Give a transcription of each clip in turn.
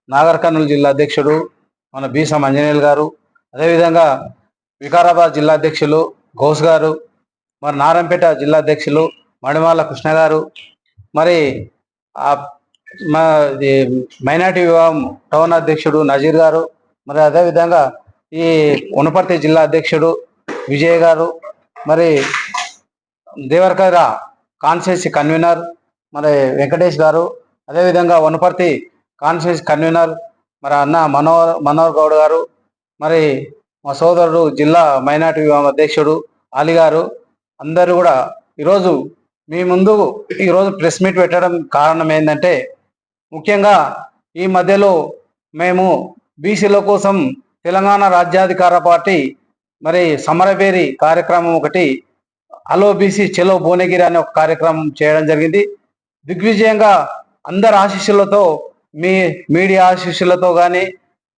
నాగర్ కర్నూలు జిల్లా అధ్యక్షుడు మన బీసం అంజనేయులు గారు, అదేవిధంగా వికారాబాద్ జిల్లా అధ్యక్షులు గౌస్ గారు, మరి నారాయణపేట జిల్లా అధ్యక్షులు మణిమాల కృష్ణ గారు, మరి మైనార్టీ విభాగం టౌన్ అధ్యక్షుడు నజీర్ గారు, మరి అదేవిధంగా ఈ వనపర్తి జిల్లా అధ్యక్షుడు విజయ్ గారు, మరి దేవరకర కాన్స్టిట్యూన్సీ కన్వీనర్ మరి వెంకటేష్ గారు, అదేవిధంగా వనపర్తి కాన్స్టిట్యూన్సీ కన్వీనర్ మరి అన్న మనోహర్ గౌడ్ గారు, మరి మా సోదరుడు జిల్లా మైనార్టీ విభాగం అధ్యక్షుడు అలీ గారు, అందరూ కూడా ఈరోజు మీ ముందు ఈరోజు ప్రెస్ మీట్ పెట్టడం కారణం ఏంటంటే, ముఖ్యంగా ఈ మధ్యలో మేము బీసీల కోసం తెలంగాణ రాజ్యాధికార పార్టీ మరి సమరవేరి కార్యక్రమం ఒకటి హలో బీసీ చెలో భువనగిరి అనే ఒక కార్యక్రమం చేయడం జరిగింది. దిగ్విజయంగా అందరి ఆశీస్సులతో, మీ మీడియా ఆశీస్సులతో కానీ,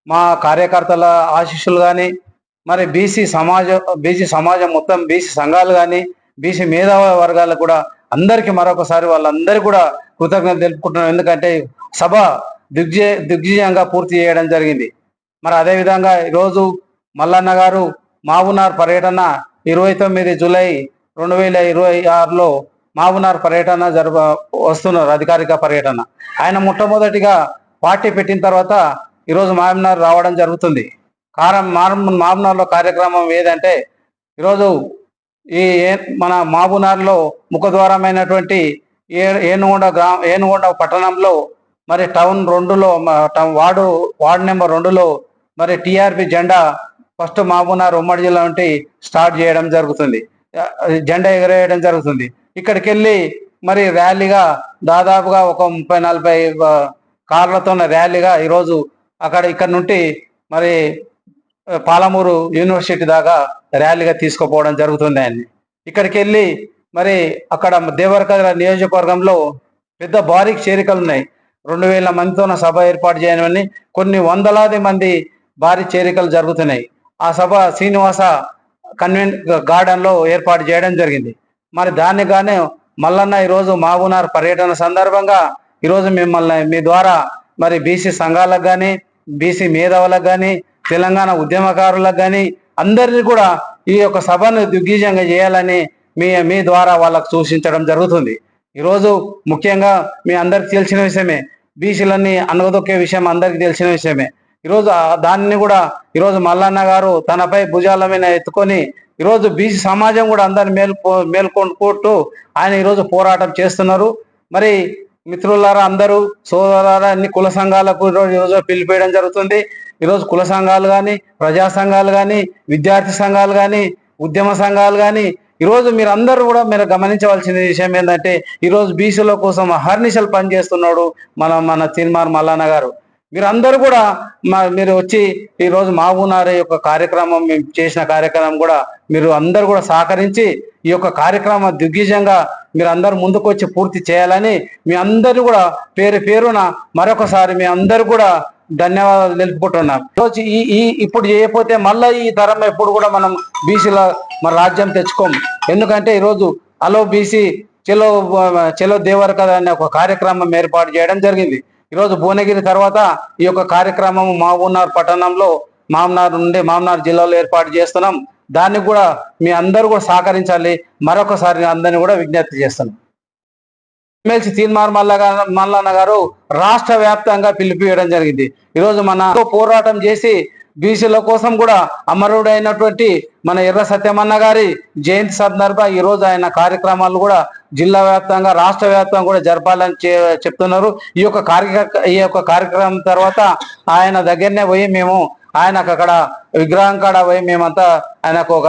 మా కార్యకర్తల ఆశీస్సులు కానీ, మరి బీసీ సమాజం మొత్తం బీసీ సంఘాలు కానీ, బీసీ మేధావ వర్గాలకు కూడా అందరికీ మరొకసారి వాళ్ళందరికీ కూడా కృతజ్ఞతలు తెలుపుకుంటున్నాం. ఎందుకంటే సభ దిగ్విజయంగా పూర్తి చేయడం జరిగింది. మరి అదేవిధంగా ఈరోజు మల్లన్న గారు మావునార్ పర్యటన 29 జూలై 2026లో మావునార్ పర్యటన వస్తున్నారు, అధికారిక పర్యటన. ఆయన మొట్టమొదటిగా పార్టీ పెట్టిన తర్వాత ఈరోజు మామునార్ రావడం జరుగుతుంది. మామునార్లో కార్యక్రమం ఏదంటే, ఈరోజు ఈ మన మాబునార్లో ముఖద్వారమైనటువంటి ఏనుగొండ పట్టణంలో మరి టౌన్ 2లో వార్డు నెంబర్ 2లో మరి టీఆర్పీ జెండా ఫస్ట్ మాబునార్ ఉమ్మడి జిల్లా నుండి స్టార్ట్ చేయడం జరుగుతుంది, జెండా ఎగరేయడం జరుగుతుంది. ఇక్కడికి వెళ్ళి మరి ర్యాలీగా దాదాపుగా ఒక 30-40 కార్లతో ర్యాలీగా ఈరోజు ఇక్కడ నుండి మరి పాలమూరు యూనివర్సిటీ దాకా ర్యాలీగా తీసుకుపోవడం జరుగుతుంది. ఆయన్ని ఇక్కడికి వెళ్ళి మరి అక్కడ దేవరకద్ర నియోజకవర్గంలో పెద్ద భారీ చేరికలు ఉన్నాయి. 2000 మందితో సభ ఏర్పాటు చేయమని కొన్ని వందలాది మంది భారీ చేరికలు జరుగుతున్నాయి. ఆ సభ శ్రీనివాస గార్డెన్లో ఏర్పాటు చేయడం జరిగింది. మరి దాన్ని కానీ మల్లన్న ఈరోజు మాబునార్ పర్యటన సందర్భంగా ఈరోజు మిమ్మల్ని మీ ద్వారా మరి బీసీ సంఘాలకు కానీ, బీసీ మేధావులకు కానీ, తెలంగాణ ఉద్యమకారులకు కానీ అందరినీ కూడా ఈ యొక్క సభను దిగ్విజయంగా చేయాలని మీ ద్వారా వాళ్ళకు సూచించడం జరుగుతుంది. ఈరోజు ముఖ్యంగా మీ అందరికి తెలిసిన విషయమే, బీసీలన్నీ అనగదొక్కే విషయం అందరికీ తెలిసిన విషయమే. ఈరోజు దాన్ని కూడా ఈరోజు మల్లన్న గారు తనపై భుజాల మీద ఎత్తుకొని ఈరోజు బీసీ సమాజం కూడా అందరిని మేల్కొంటూ ఆయన ఈరోజు పోరాటం చేస్తున్నారు. మరి మిత్రులారా, అందరూ సోదరులారా, అన్ని కుల సంఘాలకు ఈరోజు పిలిపేయడం జరుగుతుంది. ఈరోజు కుల సంఘాలు కానీ, ప్రజా సంఘాలు కానీ, విద్యార్థి సంఘాలు కానీ, ఉద్యమ సంఘాలు కానీ ఈరోజు మీరందరూ కూడా మీరు గమనించవలసిన విషయం ఏంటంటే, ఈరోజు బీసీల కోసం అహర్నిశలు పనిచేస్తున్నాడు మన తీన్మార్ మల్లన్న గారు. మీరందరూ కూడా మీరు వచ్చి ఈరోజు మాబునార్ యొక్క కార్యక్రమం, మేము చేసిన కార్యక్రమం కూడా మీరు అందరూ కూడా సహకరించి ఈ యొక్క కార్యక్రమం దిగ్విజయంగా మీరు అందరూ ముందుకు వచ్చి పూర్తి చేయాలని మీ అందరూ కూడా పేరున మరొకసారి మీ అందరూ కూడా ధన్యవాదాలు తెలుపుకుంటున్నాం. ఈరోజు ఇప్పుడు చేయకపోతే మళ్ళీ ఈ తరం ఎప్పుడు కూడా మనం బీసీల మన రాజ్యం తెచ్చుకోం. ఎందుకంటే ఈరోజు హలో బీసీ చెలో దేవరకథ అనే ఒక కార్యక్రమం ఏర్పాటు చేయడం జరిగింది. ఈరోజు భువనగిరి తర్వాత ఈ యొక్క కార్యక్రమం మాబునార్ పట్టణంలో మామనార్ జిల్లాలో ఏర్పాటు చేస్తున్నాం. దానికి కూడా మీ అందరూ కూడా సహకరించాలి. మరొకసారి అందరినీ కూడా విజ్ఞప్తి చేస్తున్నాం. ఎమ్మెల్సీ తీన్మార్ మల్లన్న గారు రాష్ట్ర వ్యాప్తంగా పిలుపుయడం జరిగింది. ఈరోజు మన పోరాటం చేసి బీసీల కోసం కూడా అమరుడైనటువంటి మన ఎర్ర సత్యమన్న గారి జయంతి సందర్భంగా ఈరోజు ఆయన కార్యక్రమాలు కూడా జిల్లా వ్యాప్తంగా, రాష్ట్ర వ్యాప్తంగా కూడా జరపాలని చెప్తున్నారు. ఈ యొక్క కార్యక్రమం తర్వాత ఆయన దగ్గరనే పోయి ఆయనకు అక్కడ విగ్రహం కాడ పోయి మేమంతా ఆయనకు ఒక